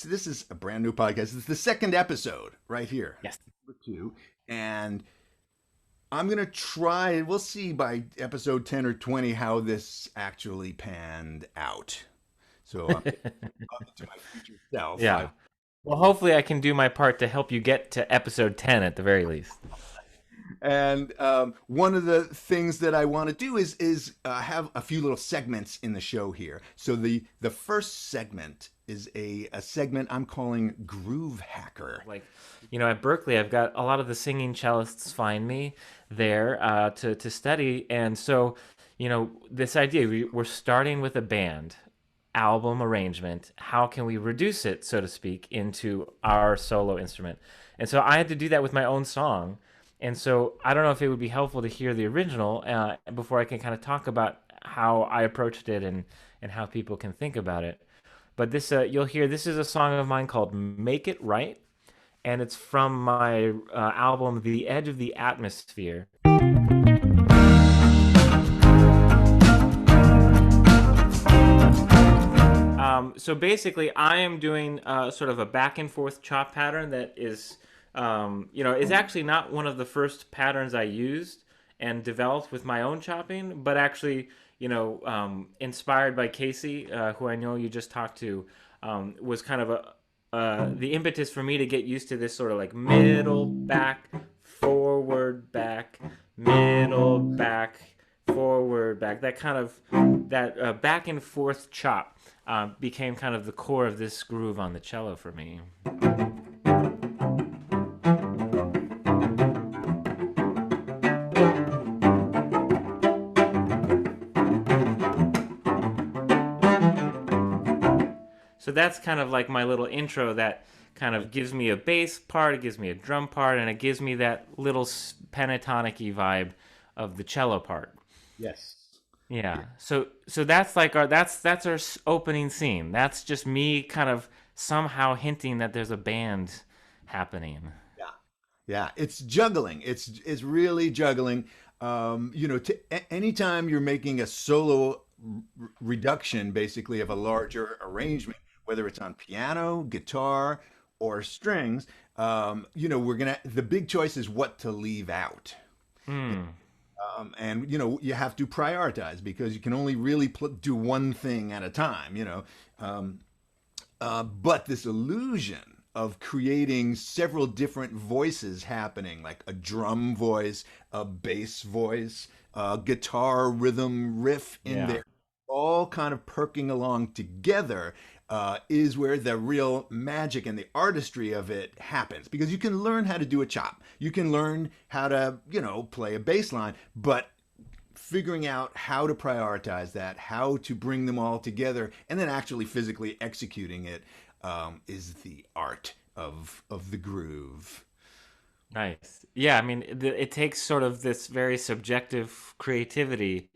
This is a brand new podcast. It's the second episode right here, Yes. number two. And I'm going to try, we'll see by episode 10 or 20 how this actually panned out. So I'm talking to my future self. Yeah. Well, hopefully I can do my part to help you get to episode 10 at the very least. And one of the things that I want to do is have a few little segments in the show here. So the first segment is a segment I'm calling Groove Hacker. Like, at Berkeley, I've got a lot of the singing cellists find me there to study. And so, this idea, we're starting with a band album arrangement. How can we reduce it, so to speak, into our solo instrument? And so I had to do that with my own song. And so I don't know if it would be helpful to hear the original before I can kind of talk about how I approached it and how people can think about it. But this, you'll hear, this is a song of mine called Make It Right. And it's from my album, The Edge of the Atmosphere. So basically, I am doing sort of a back and forth chop pattern that is actually not one of the first patterns I used and developed with my own chopping, but actually, inspired by Casey, who I know you just talked to, was kind of the impetus for me to get used to this sort of like middle, back, forward, back, middle, back, forward, back. That kind of back and forth chop became kind of the core of this groove on the cello for me. So that's kind of like my little intro that kind of gives me a bass part, it gives me a drum part, and it gives me that little pentatonic-y vibe of the cello part. Yes. Yeah. So that's like that's our opening scene. That's just me kind of somehow hinting that there's a band happening. Yeah. Yeah. It's juggling. It's really juggling. Anytime you're making a solo reduction, basically, of a larger arrangement, whether it's on piano, guitar, or strings, the big choice is what to leave out. Hmm. And you have to prioritize because you can only really do one thing at a time. But this illusion of creating several different voices happening, like a drum voice, a bass voice, a guitar rhythm riff in Yeah. there, all kind of perking along together, is where the real magic and the artistry of it happens. Because you can learn how to do a chop, you can learn how to, play a bass line, but figuring out how to prioritize that, how to bring them all together, and then actually physically executing it, is the art of the groove. Nice. Yeah, I mean, it takes sort of this very subjective creativity